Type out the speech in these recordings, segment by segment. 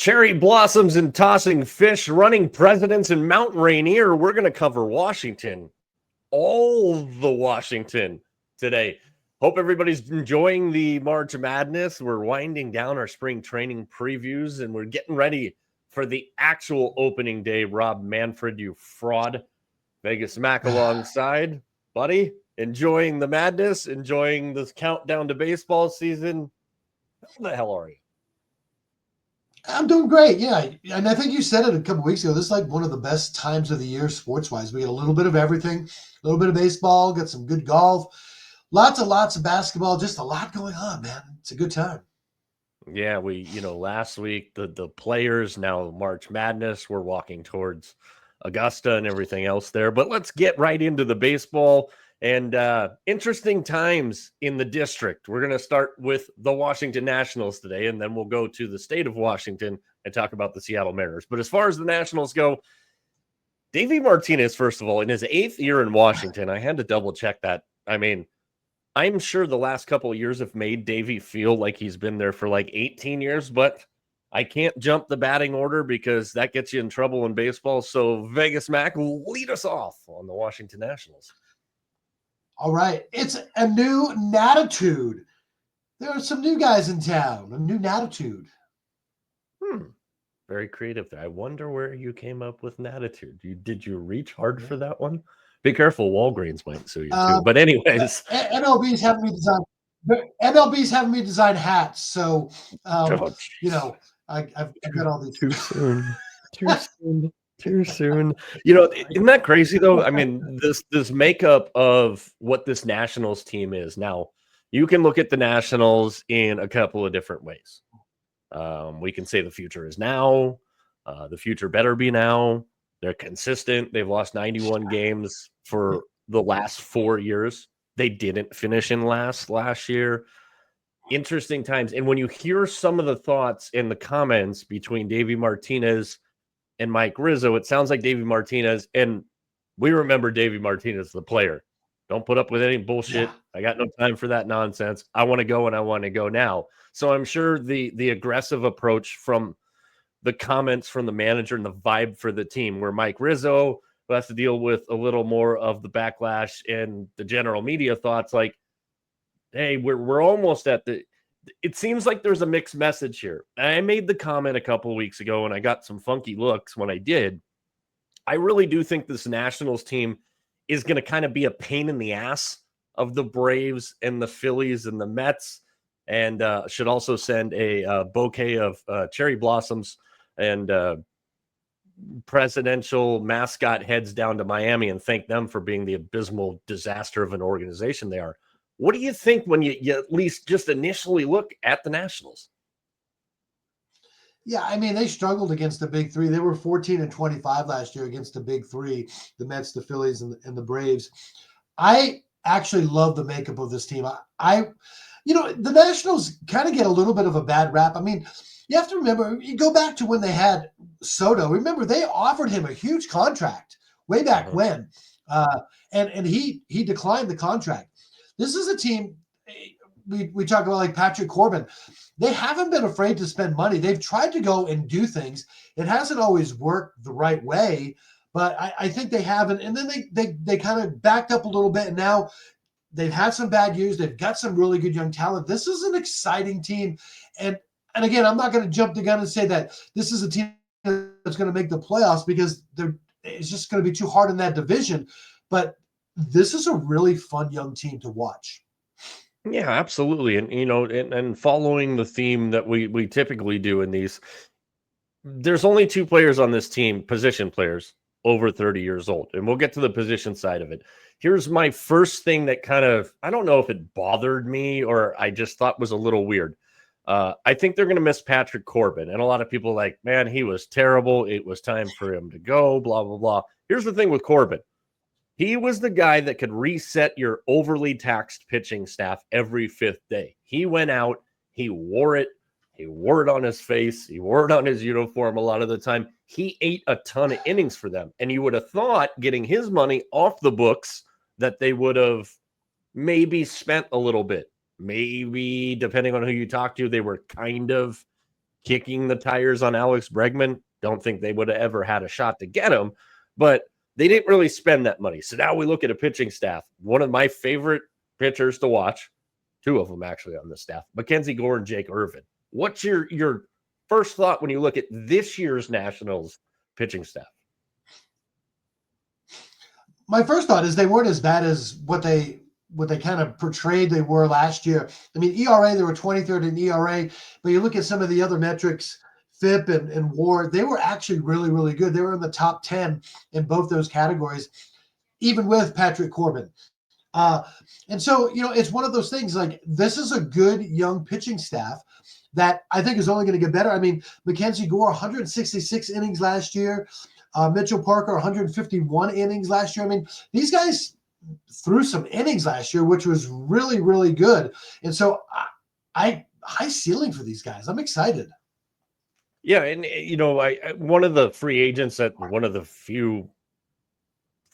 Cherry blossoms and tossing fish, running presidents in Mount Rainier. We're going to cover Washington, all the Washington today. Hope everybody's enjoying the March Madness. We're winding down our spring training previews, and we're getting ready for the actual opening day. Rob Manfred, you fraud. Vegas Mack alongside. Buddy, enjoying the madness, enjoying this countdown to baseball season. How the hell are you? I'm doing great, yeah. And I think you said it a couple weeks ago. This is like one of the best times of the year sports-wise. We get a little bit of everything, a little bit of baseball, got some good golf, lots of basketball, just a lot going on, man. It's a good time. Yeah, last week, the players, now March Madness, we're walking towards Augusta and everything else there. But let's get right into the baseball and interesting times in the district. We're going to start with the Washington Nationals today, and then we'll go to the state of Washington and talk about the Seattle Mariners. But as far as the Nationals go, Davey Martinez, first of all, in his 8th year in Washington, I had to double check that. I mean, I'm sure the last couple of years have made Davey feel like he's been there for like 18 years, but I can't jump the batting order because that gets you in trouble in baseball. So Vegas Mac will lead us off on the Washington Nationals. All right. It's a new natitude. There are some new guys in town, a new natitude. Very creative there. I wonder where you came up with natitude. Did you reach hard for that one? Be careful, Walgreens might sue you too. But anyways, MLB's having me design hats. So, I've got all these. Too soon. Too soon. Isn't that crazy though? I mean, this makeup of what this Nationals team is now. You can look at the Nationals in a couple of different ways. We can say the future is now. The future better be now. They're consistent. They've lost 91 games for the last 4 years. They didn't finish in last year. Interesting times. And when you hear some of the thoughts in the comments between Davey Martinez and Mike Rizzo, it sounds like Davey Martinez, and we remember Davey Martinez, the player. Don't put up with any bullshit. Yeah. I got no time for that nonsense. I want to go, and I want to go now. So I'm sure the aggressive approach from the comments from the manager and the vibe for the team, where Mike Rizzo who has to deal with a little more of the backlash and the general media thoughts like, hey, we're almost at the – it seems like there's a mixed message here. I made the comment a couple of weeks ago, and I got some funky looks when I did. I really do think this Nationals team is going to kind of be a pain in the ass of the Braves and the Phillies and the Mets, and should also send a bouquet of cherry blossoms and presidential mascot heads down to Miami and thank them for being the abysmal disaster of an organization they are. What do you think when you at least just initially look at the Nationals? Yeah, I mean, they struggled against the big three. They were 14-25 last year against the big three, the Mets, the Phillies, and the Braves. I actually love the makeup of this team. The Nationals kind of get a little bit of a bad rap. I mean, you have to remember, you go back to when they had Soto. Remember, they offered him a huge contract way back when, and he declined the contract. This is a team, we talk about like Patrick Corbin. They haven't been afraid to spend money. They've tried to go and do things. It hasn't always worked the right way, but I think they haven't. And then they kind of backed up a little bit, and now they've had some bad years. They've got some really good young talent. This is an exciting team. And again, I'm not going to jump the gun and say that this is a team that's going to make the playoffs because it's just going to be too hard in that division. But this is a really fun young team to watch. Yeah, absolutely. And, and following the theme that we typically do in these, there's only 2 players on this team, position players, over 30 years old. And we'll get to the position side of it. Here's my first thing that kind of, I don't know if it bothered me or I just thought was a little weird. I think they're going to miss Patrick Corbin. And a lot of people are like, man, he was terrible. It was time for him to go, blah, blah, blah. Here's the thing with Corbin. He was the guy that could reset your overly taxed pitching staff every 5th day. He went out, he wore it on his face, he wore it on his uniform a lot of the time. He ate a ton of innings for them. And you would have thought getting his money off the books that they would have maybe spent a little bit. Maybe, depending on who you talk to, they were kind of kicking the tires on Alex Bregman. Don't think they would have ever had a shot to get him, but they didn't really spend that money. So now we look at a pitching staff. One of my favorite pitchers to watch, two of them actually on the staff, Mackenzie Gore and Jake Irvin. What's your first thought when you look at this year's Nationals pitching staff? My first thought is they weren't as bad as what they kind of portrayed they were last year. I mean, ERA, they were 23rd in ERA, but you look at some of the other metrics, FIP and WAR, they were actually really, really good. They were in the top 10 in both those categories, even with Patrick Corbin. And so, it's one of those things, like, this is a good young pitching staff that I think is only going to get better. I mean, Mackenzie Gore, 166 innings last year. Mitchell Parker, 151 innings last year. I mean, these guys threw some innings last year, which was really, really good. And so I high ceiling for these guys. I'm excited. Yeah, and one of the free agents one of the few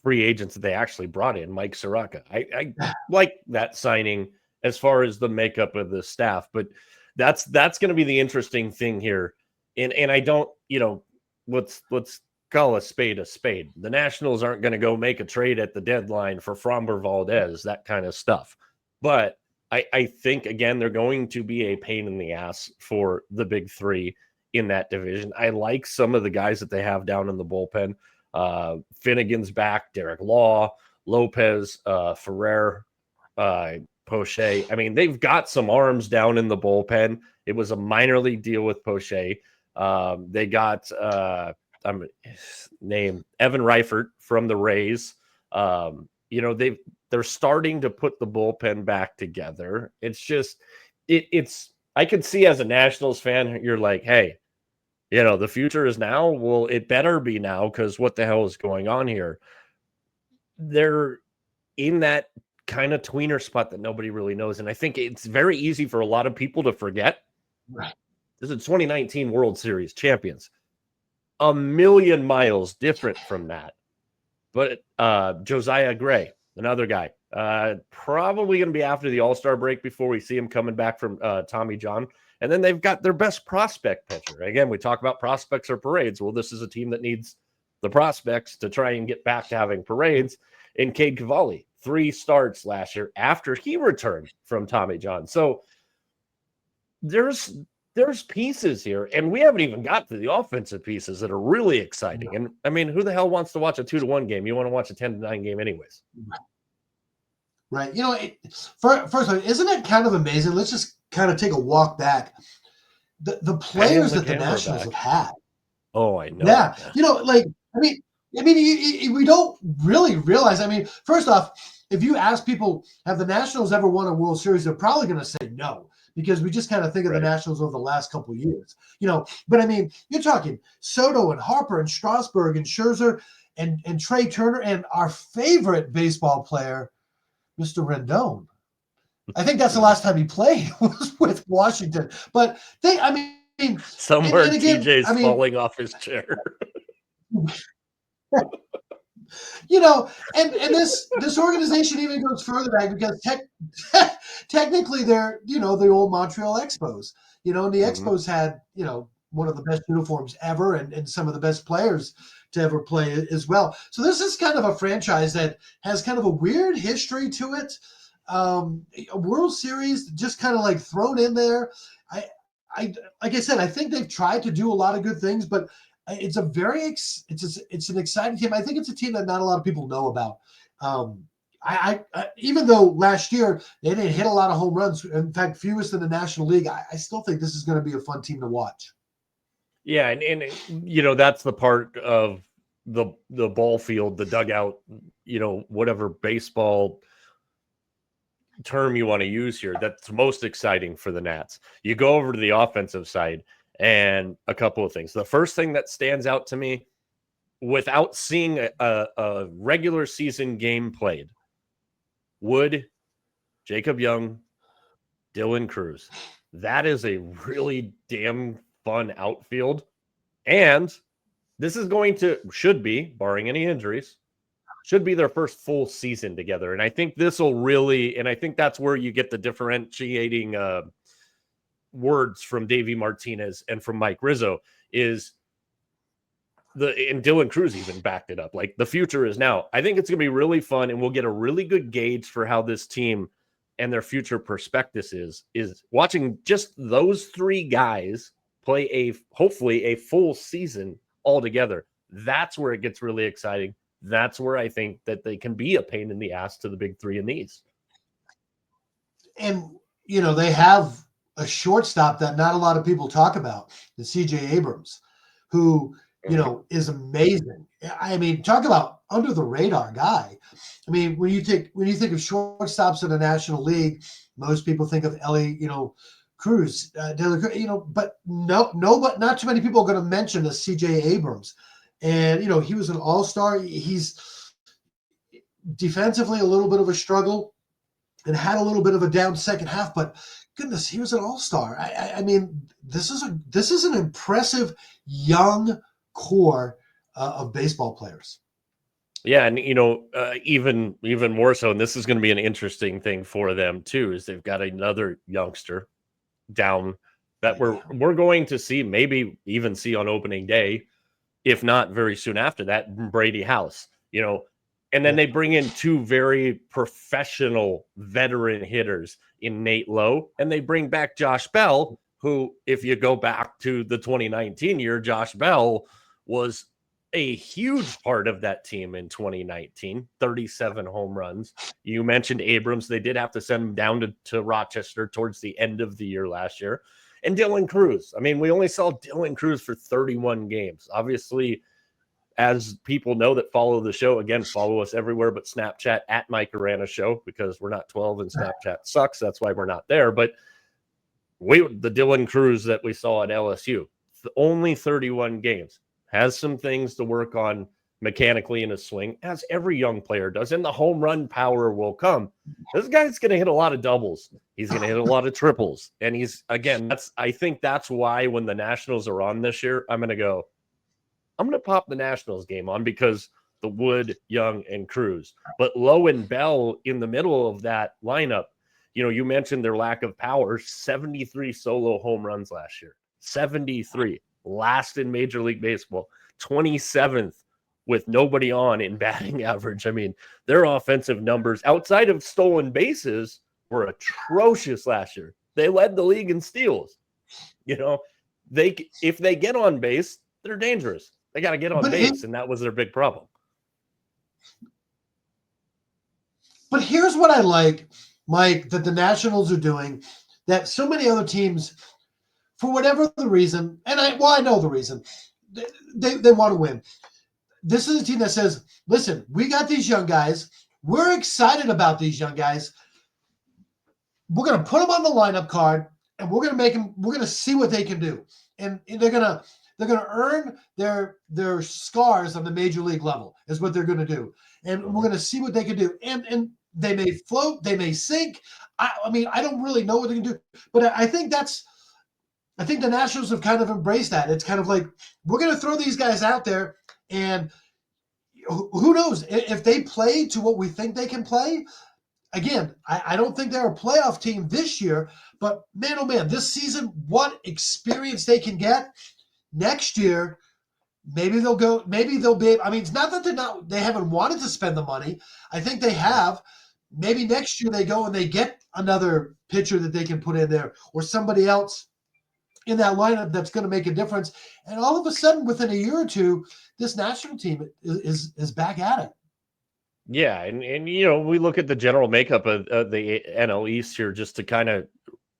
free agents that they actually brought in, Mike Soroka. I like that signing as far as the makeup of the staff, but that's going to be the interesting thing here. And I don't, let's call a spade a spade. The Nationals aren't going to go make a trade at the deadline for Framber Valdez, that kind of stuff. But I think, again, they're going to be a pain in the ass for the big three in that division. I like some of the guys that they have down in the bullpen. Finnegan's back, Derek Law, Lopez, Ferrer, Poche. I mean, they've got some arms down in the bullpen. It was a minor league deal with Poche. They got name Evan Reifert from the Rays. They're starting to put the bullpen back together. It's just it's I could see as a Nationals fan, you're like, hey, the future is now. Well, it better be now, because what the hell is going on here? They're in that kind of tweener spot that nobody really knows. And I think it's very easy for a lot of people to forget. Right. This is 2019 World Series champions. A million miles different from that. But Josiah Gray, another guy, probably going to be after the All-Star break before we see him coming back from Tommy John. And then they've got their best prospect pitcher. Again, we talk about prospects or parades. Well, this is a team that needs the prospects to try and get back to having parades. In Cade Cavalli, 3 starts last year after he returned from Tommy John. So there's pieces here, and we haven't even got to the offensive pieces that are really exciting. And I mean, who the hell wants to watch a 2-1 game? You want to watch a 10-9 game anyways. Right. First of all, isn't it kind of amazing? Let's just kind of take a walk back. The players that the Nationals have had. Oh, I know. Yeah. We don't really realize. I mean, first off, if you ask people, have the Nationals ever won a World Series, they're probably going to say no, because we just kind of think of the Nationals over the last couple of years. But I mean, you're talking Soto and Harper and Strasburg and Scherzer and Trey Turner and our favorite baseball player, Mr. Rendon. I think that's the last time he played was with Washington. But somewhere TJ's falling off his chair. And this organization even goes further back, because technically they're the old Montreal Expos. And the Expos had one of the best uniforms ever and some of the best players to ever play as well. So this is kind of a franchise that has kind of a weird history to it. A World Series just kind of like thrown in there. I like I said, I think they've tried to do a lot of good things, but it's an exciting team. I think it's a team that not a lot of people know about. I even though last year they didn't hit a lot of home runs, in fact, fewest in the National League, I still think this is going to be a fun team to watch. Yeah, and that's the part of the ball field, the dugout, whatever baseball term you want to use here, that's most exciting for the Nats. You go over to the offensive side, and a couple of things. The first thing that stands out to me, without seeing a regular season game played, Wood, Jacob Young, Dylan Cruz. That is a really damn fun outfield. And this is should be, barring any injuries, should be their first full season together. And I think this will really, and I think that's where you get the differentiating words from Davey Martinez and from Mike Rizzo is and Dylan Cruz even backed it up. Like, the future is now. I think it's going to be really fun, and we'll get a really good gauge for how this team and their future prospectus is watching just those three guys play hopefully a full season all together. That's where it gets really exciting. That's where I think that they can be a pain in the ass to the big three in the East. And, they have a shortstop that not a lot of people talk about, the CJ Abrams, who, is amazing. I mean, talk about under the radar guy. I mean, when you think of shortstops in the National League, most people think of Ellie, Cruz, but but not too many people are going to mention the CJ Abrams. And, he was an all-star. He's defensively a little bit of a struggle and had a little bit of a down second half, but goodness, he was an all-star. I mean, this is an impressive young core of baseball players. Yeah, and even more so, and this is going to be an interesting thing for them too, is they've got another youngster down that we're going to see, maybe even see on opening day, if not very soon after that, Brady House. And then they bring in two very professional veteran hitters in Nate Lowe, and they bring back Josh Bell, who, if you go back to the 2019 year, Josh Bell was a huge part of that team in 2019, 37 home runs. You mentioned Abrams. They did have to send him down to Rochester towards the end of the year last year. And Dylan Cruz. I mean, we only saw Dylan Cruz for 31 games. Obviously, as people know that follow the show, again, follow us everywhere but Snapchat at Mike Arana Show, because we're not 12 and Snapchat sucks. That's why we're not there. But the Dylan Cruz that we saw at LSU, only 31 games, has some things to work on mechanically in his swing, as every young player does, and the home run power will come. This guy's going to hit a lot of doubles. He's going to hit a lot of triples. And I think that's why when the Nationals are on this year, I'm going to pop the Nationals game on, because the Wood, Young, and Cruz. But Lowe and Bell in the middle of that lineup, you mentioned their lack of power, 73 solo home runs last year. 73. Last in Major League Baseball. 27th with nobody on in batting average. I mean, their offensive numbers outside of stolen bases were atrocious last year. They led the league in steals. If they get on base, they're dangerous. They got to get on base, and that was their big problem. But here's what I like, Mike, that the Nationals are doing that so many other teams, for whatever the reason, and I know the reason, they want to win. This is a team that says, listen, we got these young guys. We're excited about these young guys. We're going to put them on the lineup card, and we're going to see what they can do. And they're going to earn their scars on the major league level is what they're going to do. And we're going to see what they can do. And they may float, they may sink. I mean, I don't really know what they can do, but I think the Nationals have kind of embraced that. It's kind of like, we're going to throw these guys out there, and who knows if they play to what we think they can play. Again, I don't think they're a playoff team this year, but man, oh man, this season, what experience they can get next year. Maybe they'll be, I mean, it's not that they haven't wanted to spend the money. I think they have. Maybe next year they go and they get another pitcher that they can put in there, or somebody else in that lineup that's going to make a difference. And all of a sudden, within a year or two, this national team is back at it. Yeah, and we look at the general makeup of the NL East here, just to kind of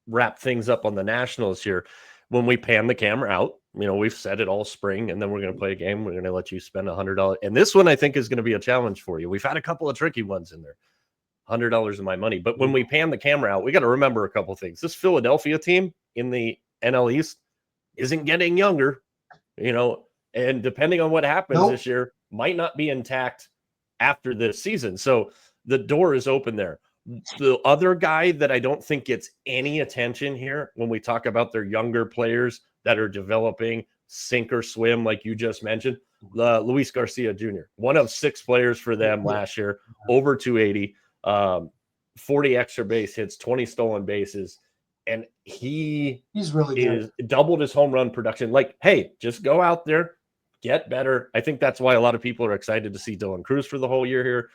wrap things up on the Nationals here. When we pan the camera out, we've said it all spring, and then we're going to play a game. We're going to let you spend $100. And this one, I think, is going to be a challenge for you. We've had a couple of tricky ones in there. $100 of my money. But when we pan the camera out, we got to remember a couple of things. This Philadelphia team in the NL East isn't getting younger, and depending on what happens this year, might not be intact after this season. So the door is open there. The other guy that I don't think gets any attention here when we talk about their younger players that are developing, sink or swim, like you just mentioned, Luis Garcia Jr., one of 6 players for them last year, over 280, 40 extra base hits, 20 stolen bases. and he's really good. Doubled his home run production. Like, hey, just go out there, get better. I think that's why a lot of people are excited to see Dylan Cruz for the whole year here.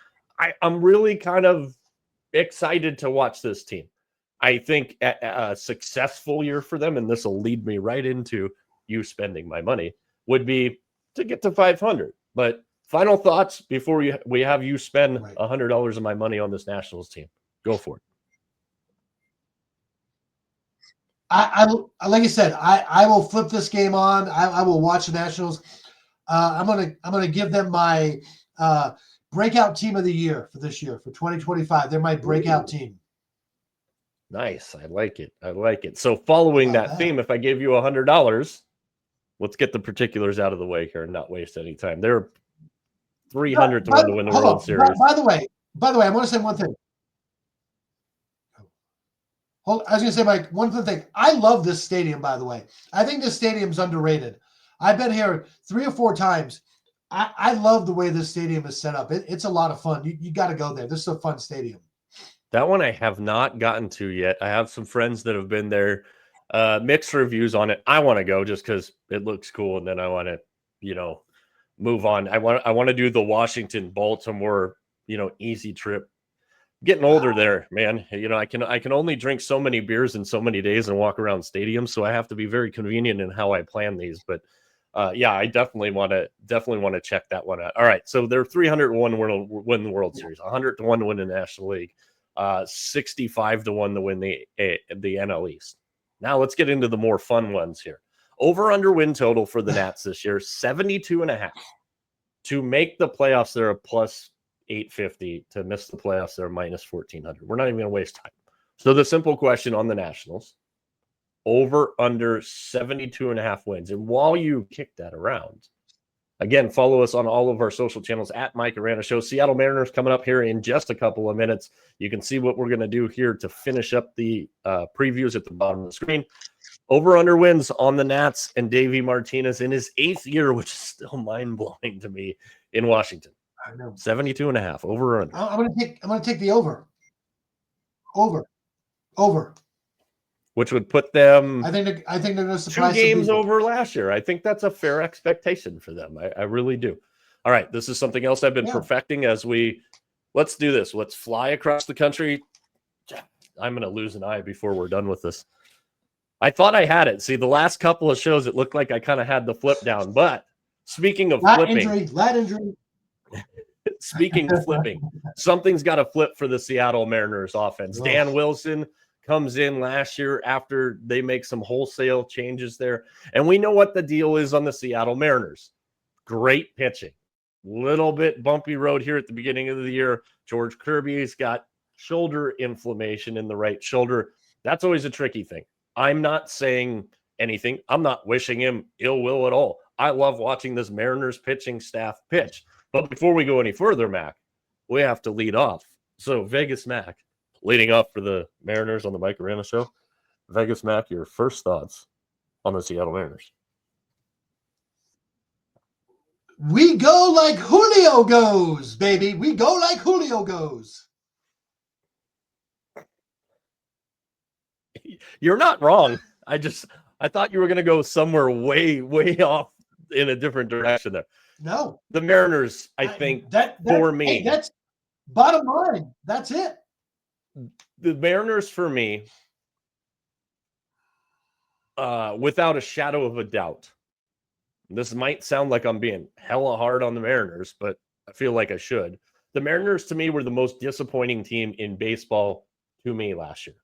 I'm really kind of excited to watch this team. I think a successful year for them, and this will lead me right into you spending my money, would be to get to 500. But final thoughts before we have you spend $100 of my money on this Nationals team. Go for it. I like I said, I will flip this game on. I will watch the Nationals. I'm gonna give them my breakout team of the year for this year, for 2025. They're my breakout team. Nice. I like it. So following that theme, if I gave you $100, let's get the particulars out of the way here and not waste any time. They're 300 to 1 to win the World Series. By the way, I want to say one thing. I was going to say, Mike, one thing. I love this stadium, by the way. I think this stadium's underrated. I've been here 3 or 4 times. I love the way this stadium is set up. It's a lot of fun. You got to go there. This is a fun stadium. That one I have not gotten to yet. I have some friends that have been there. Mixed reviews on it. I want to go just because it looks cool, and then I want to, move on. I want to do the Washington, Baltimore, easy trip. Getting older there, man. I can only drink so many beers in so many days and walk around stadiums, so I have to be very convenient in how I plan these. But I definitely want to check that one out. All right, so they're 301 to win the World Series, 100 to 1 to win the National League, 65 to 1 to win the NL East. Now let's get into the more fun ones here. Over under win total for the Nats this year, 72.5. To make the playoffs, they're a plus 850. To miss the playoffs, they're minus 1400. We're not even going to waste time. So the simple question on the Nationals, over under 72.5 wins. And while you kick that around, again, follow us on all of our social channels at Mike Arana Show. Seattle Mariners coming up here in just a couple of minutes. You can see what we're going to do here to finish up the previews at the bottom of the screen. Over under wins on the Nats and Davey Martinez in his 8th year, which is still mind-blowing to me, in Washington. I know. 72.5 over or under. I'm gonna take the over. Over. Which would put them I think they're gonna surprise 2 games over last year. I think that's a fair expectation for them. I really do. All right. This is something else I've been perfecting as let's do this. Let's fly across the country. I'm gonna lose an eye before we're done with this. I thought I had it. See, the last couple of shows, it looked like I kind of had the flip down. But speaking of flipping, lat injury. Speaking of flipping, something's got to flip for the Seattle Mariners offense. Dan Wilson comes in last year after they make some wholesale changes there. And we know what the deal is on the Seattle Mariners. Great pitching. Little bit bumpy road here at the beginning of the year. George Kirby's got shoulder inflammation in the right shoulder. That's always a tricky thing. I'm not saying anything. I'm not wishing him ill will at all. I love watching this Mariners pitching staff pitch. But before we go any further, Mac, we have to lead off. So Vegas Mac, leading off for the Mariners on the Mike Arana Show. Vegas Mac, your first thoughts on the Seattle Mariners? We go like Julio goes, baby. We go like Julio goes. You're not wrong. I thought you were going to go somewhere way, way off in a different direction there. No. The Mariners, I think, for me. Hey, that's bottom line. That's it. The Mariners, for me, without a shadow of a doubt, this might sound like I'm being hella hard on the Mariners, but I feel like I should. The Mariners, to me, were the most disappointing team in baseball to me last year.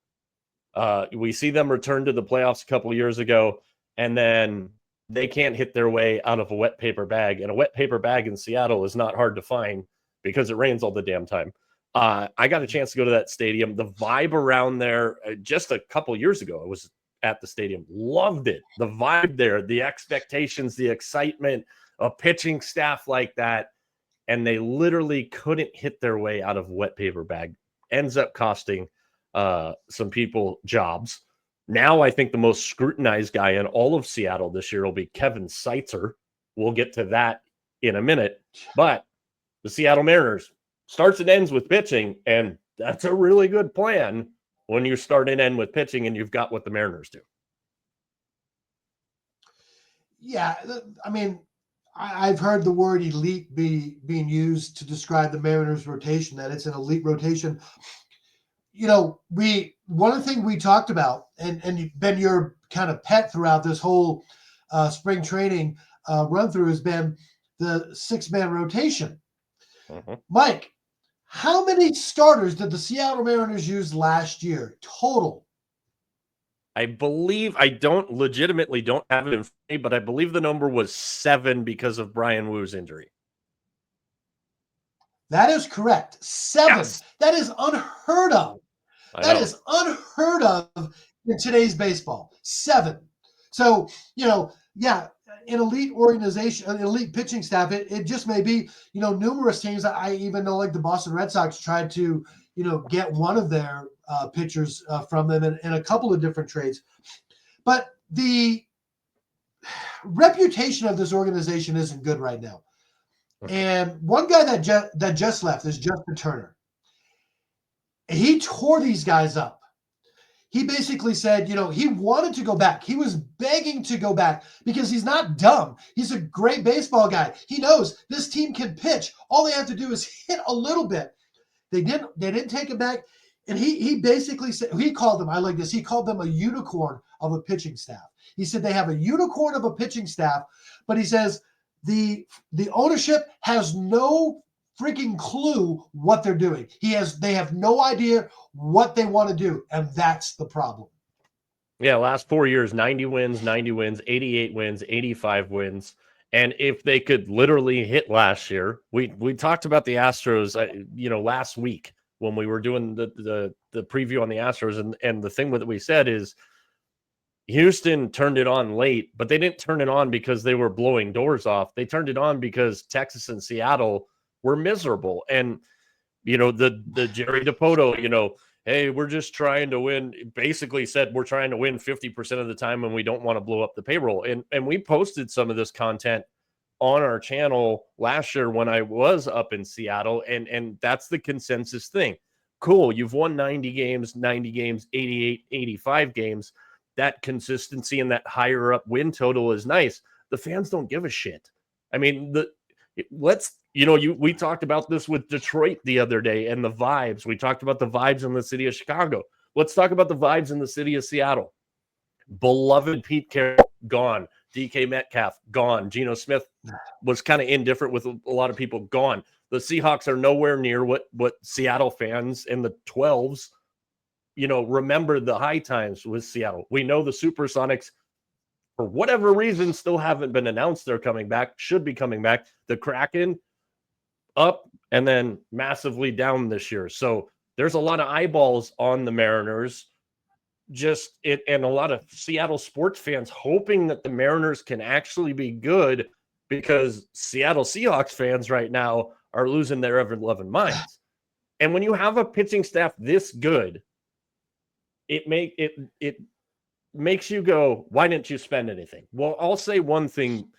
We see them return to the playoffs a couple of years ago, and then they can't hit their way out of a wet paper bag. And a wet paper bag in Seattle is not hard to find because it rains all the damn time. I got a chance to go to that stadium. The vibe around there just a couple of years ago, I was at the stadium. Loved it. The vibe there, the expectations, the excitement, a pitching staff like that. And they literally couldn't hit their way out of a wet paper bag. Ends up costing some people jobs. Now I think the most scrutinized guy in all of Seattle this year will be Kevin Seitzer. We'll get to that in a minute. But the Seattle Mariners starts and ends with pitching, and that's a really good plan. when you start and end with pitching and you've got what the Mariners do. Yeah, I mean, I've heard the word elite being used to describe the Mariners rotation, that it's an elite rotation. One of the things we talked about, and been your kind of pet throughout this whole spring training run through, has been the 6-man rotation. Mm-hmm. Mike, how many starters did the Seattle Mariners use last year total? I believe I legitimately don't have it in front of me, but I believe the number was 7 because of Brian Woo's injury. That is correct. 7. Yes. That is unheard of. That is unheard of in today's baseball. 7. So, an elite organization, an elite pitching staff, it just may be, numerous teams. I even know, like the Boston Red Sox tried to, get one of their pitchers from them in a couple of different trades. But the reputation of this organization isn't good right now. And one guy that just left is Justin Turner. He tore these guys up. He basically said, he wanted to go back. He was begging to go back because he's not dumb. He's a great baseball guy. He knows this team can pitch. All they have to do is hit a little bit. They didn't take him back. And he basically said, he called them, I like this, he called them a unicorn of a pitching staff. He said they have a unicorn of a pitching staff, but he says the ownership has no freaking clue what they're doing. They have no idea what they want to do, and that's the problem. Yeah, last 4 years, 90 wins, 88 wins, 85 wins. And if they could literally hit last year, we talked about the Astros, last week when we were doing the preview on the Astros, and the thing that we said is Houston turned it on late, but they didn't turn it on because they were blowing doors off. They turned it on because Texas and Seattle were miserable. And, the Jerry DiPoto, hey, we're just trying to win, basically said we're trying to win 50% of the time and we don't want to blow up the payroll. And we posted some of this content on our channel last year when I was up in Seattle, and that's the consensus thing. Cool, you've won 90 games, 88, 85 games. That consistency and that higher up win total is nice. The fans don't give a shit. I mean, we talked about this with Detroit the other day and the vibes. We talked about the vibes in the city of Chicago. Let's talk about the vibes in the city of Seattle. Beloved Pete Carroll, gone. DK Metcalf, gone. Geno Smith was kind of indifferent with a lot of people, gone. The Seahawks are nowhere near what Seattle fans in the 12s, remember the high times with Seattle. We know the Supersonics, for whatever reason, still haven't been announced they're coming back, should be coming back. The Kraken, up and then massively down this year. So there's a lot of eyeballs on the Mariners, and a lot of Seattle sports fans hoping that the Mariners can actually be good, because Seattle Seahawks fans right now are losing their ever-loving minds. And when you have a pitching staff this good, it makes you go, why didn't you spend anything? Well, I'll say one thing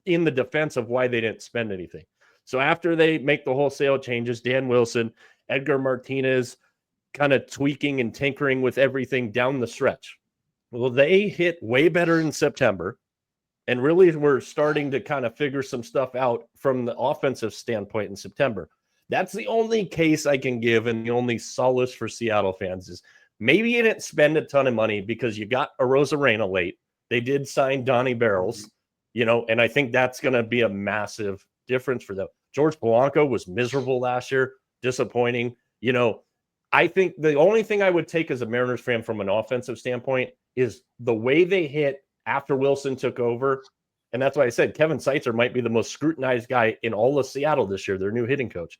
in the defense of why they didn't spend anything. So after they make the wholesale changes, Dan Wilson, Edgar Martinez, kind of tweaking and tinkering with everything down the stretch. Well, they hit way better in September, and really were starting to kind of figure some stuff out from the offensive standpoint in September. That's the only case I can give, and the only solace for Seattle fans is maybe you didn't spend a ton of money because you got Arozarena late. They did sign Donnie Barrels, and I think that's going to be a massive difference for them. George Polanco was miserable last year, disappointing. I think the only thing I would take as a Mariners fan from an offensive standpoint is the way they hit after Wilson took over. And that's why I said Kevin Seitzer might be the most scrutinized guy in all of Seattle this year, their new hitting coach.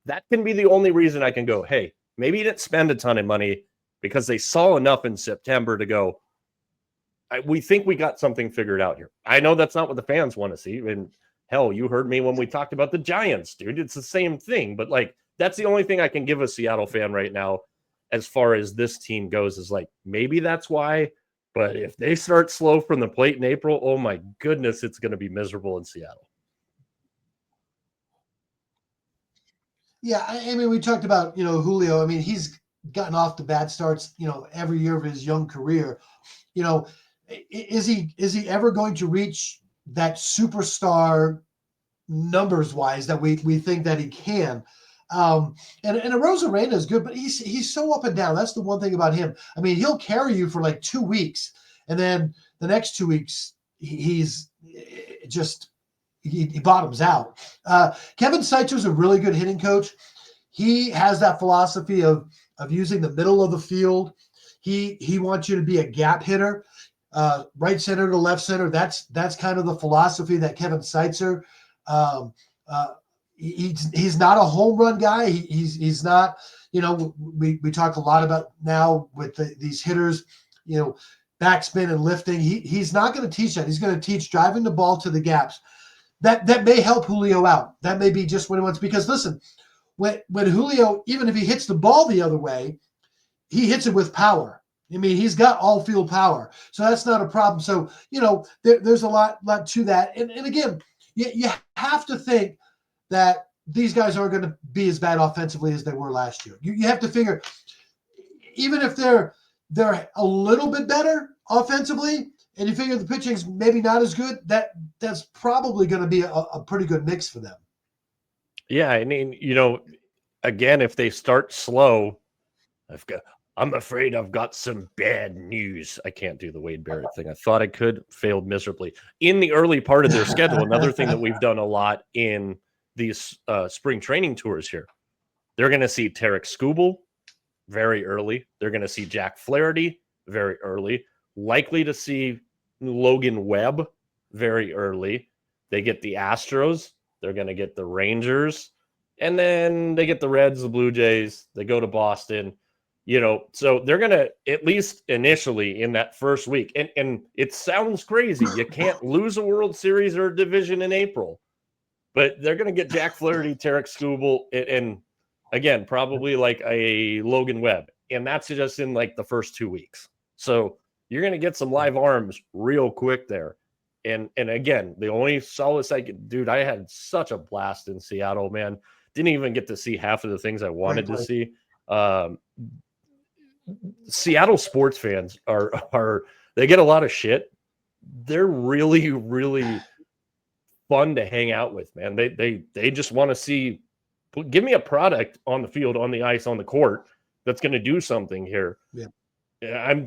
That can be the only reason I can go, hey, maybe you didn't spend a ton of money because they saw enough in September to go, we think we got something figured out here. I know that's not what the fans want to see. And hell, you heard me when we talked about the Giants, dude. It's the same thing. But that's the only thing I can give a Seattle fan right now as far as this team goes, is maybe that's why. But if they start slow from the plate in April, oh my goodness, it's going to be miserable in Seattle. Yeah, I mean, we talked about, Julio. I mean, he's gotten off to bad starts, every year of his young career. Is he ever going to reach that superstar numbers wise that we think that he can? And Rosarena is good, but he's so up and down. That's the one thing about him. I mean, he'll carry you for like 2 weeks, and then the next 2 weeks he's just he bottoms out. Kevin Seitzer's a really good hitting coach. He has that philosophy of using the middle of the field. He wants you to be a gap hitter, right center to left center. That's kind of the philosophy that Kevin Seitzer. He's not a home run guy. He's not. We talk a lot about now with these hitters. Backspin and lifting. He's not going to teach that. He's going to teach driving the ball to the gaps. That may help Julio out. That may be just what he wants. Because listen, when Julio, even if he hits the ball the other way, he hits it with power. I mean, he's got all field power, so that's not a problem. So there's a lot to that. And again, you have to think that these guys aren't going to be as bad offensively as they were last year. You have to figure, even if they're a little bit better offensively, and you figure the pitching's maybe not as good, that's probably going to be a pretty good mix for them. Yeah, I mean, again, if they start slow, I'm afraid I've got some bad news. I can't do the Wade Barrett thing. I thought I could, failed miserably. In the early part of their schedule, another thing that we've done a lot in these spring training tours here, they're going to see Tarek Skubal very early. They're going to see Jack Flaherty very early. Likely to see Logan Webb very early. They get the Astros. They're going to get the Rangers. And then they get the Reds, the Blue Jays. They go to Boston. So they're going to, at least initially in that first week, and it sounds crazy. You can't lose a World Series or a division in April. But they're going to get Jack Flaherty, Tarek Skubal, and again, probably like a Logan Webb. And that's just in like the first 2 weeks. So you're going to get some live arms real quick there. And again, the only solace I could, dude, I had such a blast in Seattle, man. Didn't even get to see half of the things I wanted to see. Seattle sports fans are they get a lot of shit. They're really, really fun to hang out with, man. They just want to see, give me a product on the field, on the ice, on the court that's going to do something here. Yeah.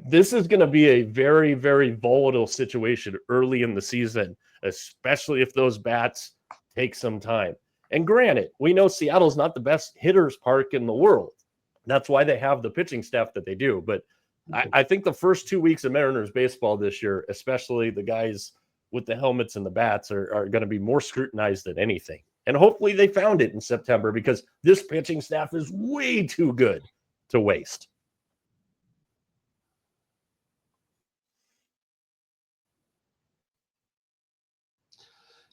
This is going to be a very, very volatile situation early in the season, especially if those bats take some time. And granted, we know Seattle's not the best hitters park in the world. That's why they have the pitching staff that they do. But I think the first 2 weeks of Mariners baseball this year, especially the guys with the helmets and the bats, are going to be more scrutinized than anything. And hopefully they found it in September, because this pitching staff is way too good to waste.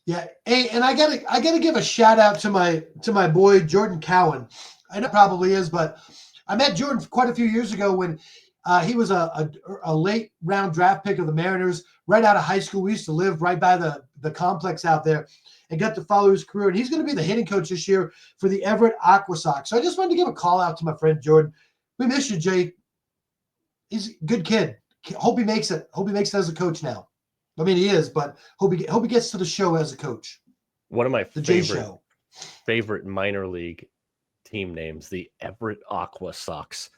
Yeah, hey, and I gotta give a shout out to my boy Jordan Cowan. I know it probably is, but I met Jordan quite a few years ago when he was a late round draft pick of the Mariners right out of high school. We used to live right by the complex out there and got to follow his career. And he's going to be the hitting coach this year for the Everett Aqua Sox. So I just wanted to give a call out to my friend Jordan. We miss you, Jay. He's a good kid. Hope he makes it. Hope he makes it as a coach now. I mean, he is, but hope he gets to the show as a coach. One of my favorite minor league team names, the Everett Aqua Sox.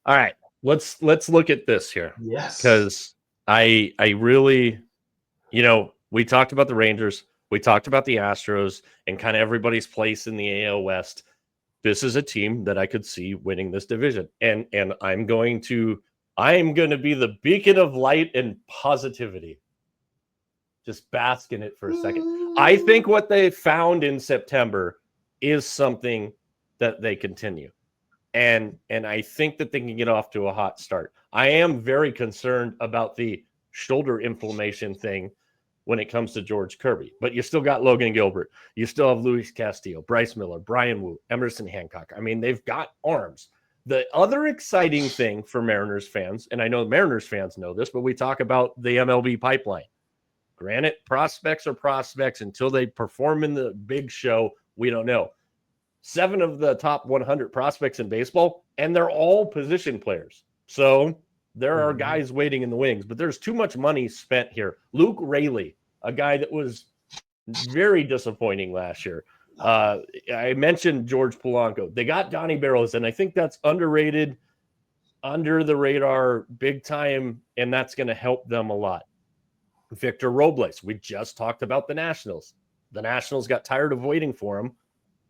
All right, let's look at this here. Yes, because I really, we talked about the Rangers, we talked about the Astros, and kind of everybody's place in the AL West. This is a team that I could see winning this division, and I'm going to be the beacon of light and positivity. Just bask in it for a second. I think what they found in September is something that they continue. And I think that they can get off to a hot start. I am very concerned about the shoulder inflammation thing when it comes to George Kirby. But you still got Logan Gilbert. You still have Luis Castillo, Bryce Miller, Brian Wu, Emerson Hancock. I mean, they've got arms. The other exciting thing for Mariners fans, and I know Mariners fans know this, but we talk about the MLB pipeline. Granted, prospects are prospects until they perform in the big show. We don't know. 7 of the top 100 prospects in baseball, and they're all position players. So there are guys waiting in the wings, but there's too much money spent here. Luke Raley, a guy that was very disappointing last year. I mentioned George Polanco. They got Donnie Barrows, and I think that's underrated, under the radar, big time, and that's going to help them a lot. Victor Robles, we just talked about the Nationals. The Nationals got tired of waiting for him.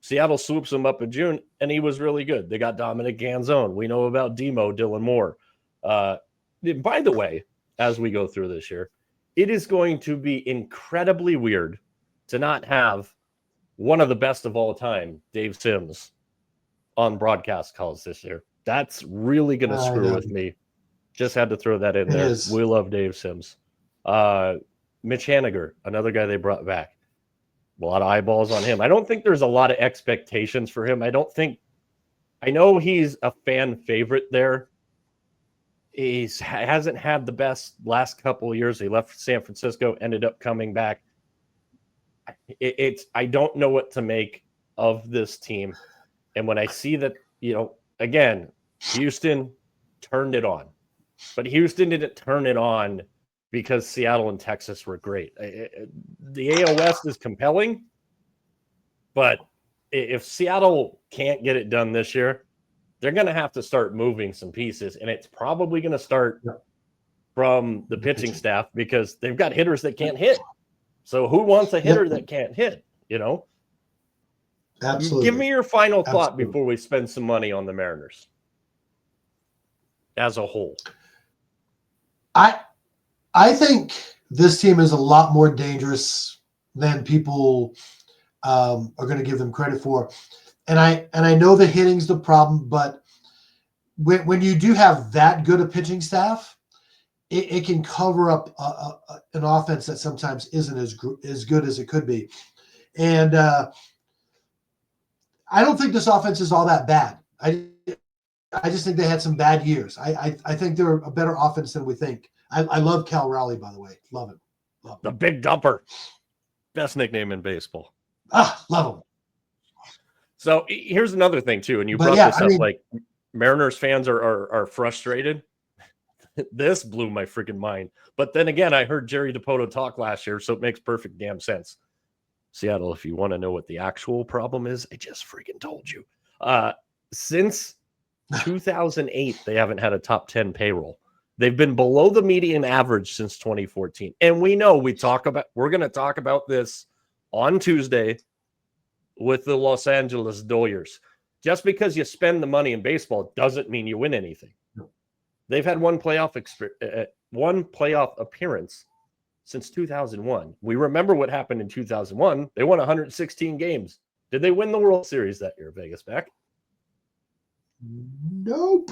Seattle swoops him up in June, and he was really good. They got Dominic Ganzone. We know about Demo, Dylan Moore. By the way, as we go through this year, it is going to be incredibly weird to not have one of the best of all time, Dave Sims, on broadcast calls this year. That's really going to screw with me. Just had to throw that in there. We love Dave Sims. Mitch Haniger, another guy they brought back. A lot of eyeballs on him. I don't think there's a lot of expectations for him. I know he's a fan favorite there. He hasn't had the best last couple of years. He left San Francisco, ended up coming back. I don't know what to make of this team. And when I see that, again, Houston turned it on. But Houston didn't turn it on because Seattle and Texas were great. The AL West is compelling, but if Seattle can't get it done this year, they're going to have to start moving some pieces, and it's probably going to start from the pitching staff because they've got hitters that can't hit. So who wants a hitter that can't hit, Absolutely. Give me your final thought before we spend some money on the Mariners as a whole. I think this team is a lot more dangerous than people are going to give them credit for. And I know the hitting's the problem, but when you do have that good a pitching staff, it can cover up an offense that sometimes isn't as good as it could be. And I don't think this offense is all that bad. I just think they had some bad years. I think they're a better offense than we think. I love Cal Raleigh, by the way. Love him. The Big Dumper. Best nickname in baseball. Love him. So here's another thing, too. And you brought this up, like Mariners fans are frustrated. This blew my freaking mind. But then again, I heard Jerry DiPoto talk last year, so it makes perfect damn sense. Seattle, if you want to know what the actual problem is, I just freaking told you. Since 2008, they haven't had a top 10 payroll. They've been below the median average since 2014. And we know we're going to talk about this on Tuesday with the Los Angeles Dodgers. Just because you spend the money in baseball doesn't mean you win anything. They've had one playoff appearance since 2001. We remember what happened in 2001. They won 116 games. Did they win the World Series that year, Vegas Mack? Nope.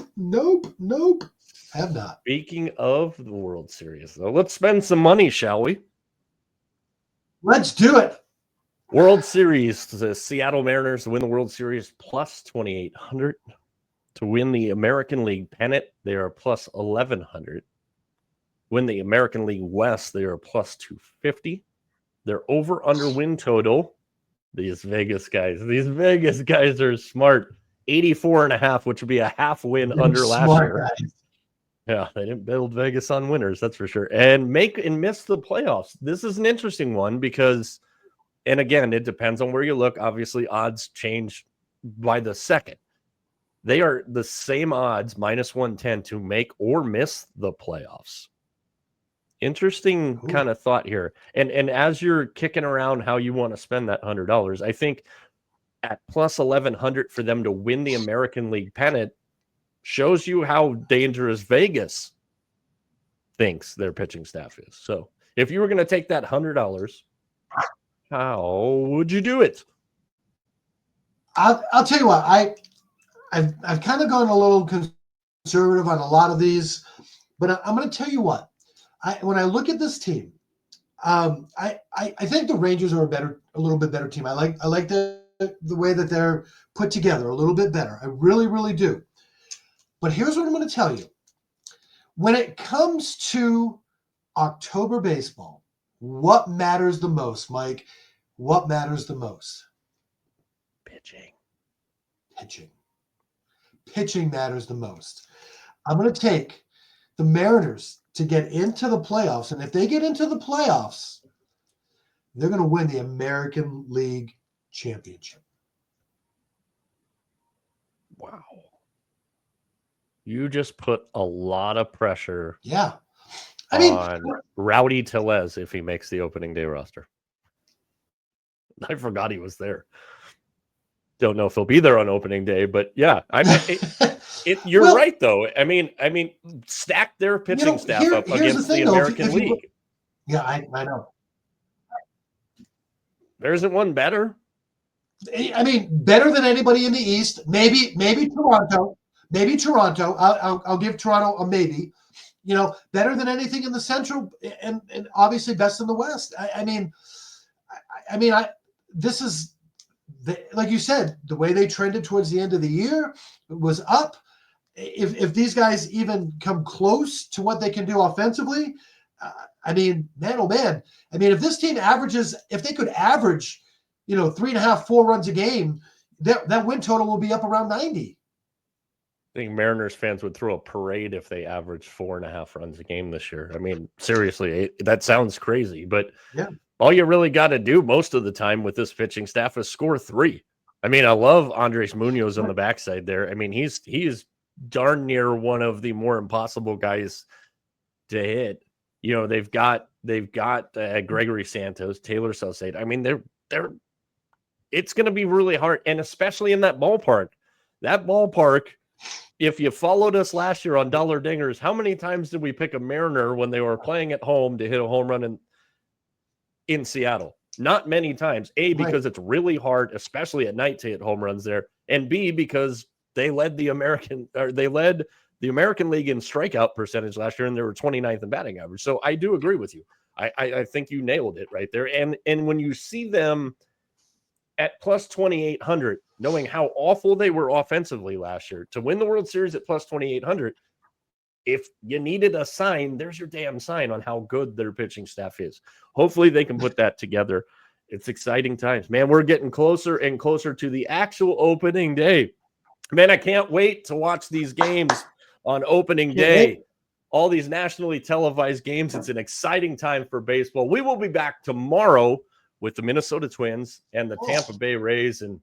Have not. Speaking of the World Series, though, let's spend some money, shall we? Let's do it. World Series, the Seattle Mariners to win the World Series plus 2,800. To win the American League pennant, they are plus 1,100. Win the American League West, they are plus 250. Their over-under win total, these Vegas guys are smart. 84.5, which would be a half win under last year. Guys. Yeah, they didn't build Vegas on winners, that's for sure. And miss the playoffs. This is an interesting one because, and again, it depends on where you look. Obviously, odds change by the second. They are the same odds, minus 110, to make or miss the playoffs. Interesting kind of thought here. And as you're kicking around how you want to spend that $100, I think at plus 1,100 for them to win the American League pennant shows you how dangerous Vegas thinks their pitching staff is. So if you were going to take that $100, how would you do it? I'll tell you what, I've kind of gone a little conservative on a lot of these, but I'm going to tell you what. When I look at this team, I think the Rangers are a little bit better team. I like the way that they're put together a little bit better. I really, really do. But here's what I'm going to tell you. When it comes to October baseball, what matters the most, Mike? What matters the most? Pitching. pitching. Pitching matters the most. I'm going to take the Mariners to get into the playoffs. And if they get into the playoffs, they're going to win the American League Championship. Wow. You just put a lot of pressure on Rowdy Tellez if he makes the opening day roster. I forgot he was there. Don't know if he'll be there on opening day, but yeah, you're right though. I mean, stack their pitching staff up against the American League. Yeah, I know. There isn't one better. I mean, better than anybody in the East. Maybe Toronto. Maybe Toronto. I'll give Toronto a maybe. You know, better than anything in the Central, and obviously best in the West. This is like you said, the way they trended towards the end of the year was up. If these guys even come close to what they can do offensively, man, oh man. I mean, if this team if they could average, 3.5, 4 runs a game, that win total will be up around 90. I think Mariners fans would throw a parade if they averaged 4.5 runs a game this year. I mean, seriously, that sounds crazy, but yeah, all you really got to do most of the time with this pitching staff is score 3. I mean, I love Andres Munoz on the backside there. I mean, he's darn near one of the more impossible guys to hit. They've got Gregory Santos, Taylor Salcedo. I mean, it's going to be really hard, and especially in that ballpark. That ballpark, if you followed us last year on Dollar Dingers, how many times did we pick a Mariner when they were playing at home to hit a home run in Seattle? Not many times. A, because it's really hard, especially at night, to hit home runs there, and B, because they led the American League in strikeout percentage last year, and they were 29th in batting average. So I do agree with you. I think you nailed it right there. And when you see them at plus 2,800, knowing how awful they were offensively last year, to win the World Series at plus 2,800, if you needed a sign, there's your damn sign on how good their pitching staff is. Hopefully they can put that together. It's exciting times. Man, we're getting closer and closer to the actual opening day. Man, I can't wait to watch these games on opening day. All these nationally televised games. It's an exciting time for baseball. We will be back tomorrow with the Minnesota Twins and the Tampa Bay Rays. And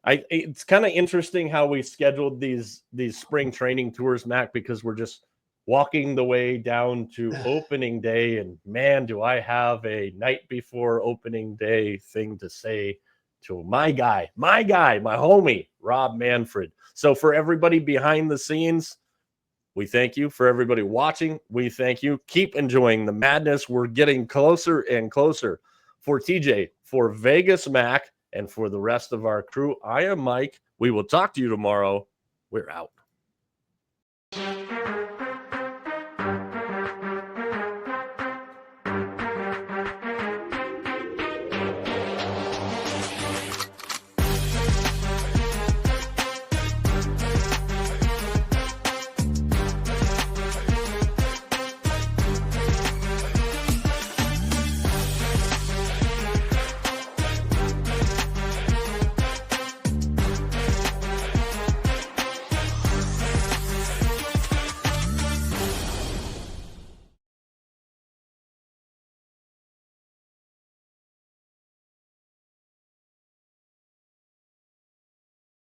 it's kind of interesting how we scheduled these spring training tours, Mac, because we're just walking the way down to opening day. And man, do I have a night before opening day thing to say to my guy, my homie, Rob Manfred. So for everybody behind the scenes, we thank you. For everybody watching, we thank you. Keep enjoying the madness. We're getting closer and closer. For TJ, for Vegas Mac, and for the rest of our crew, I am Mike. We will talk to you tomorrow. We're out.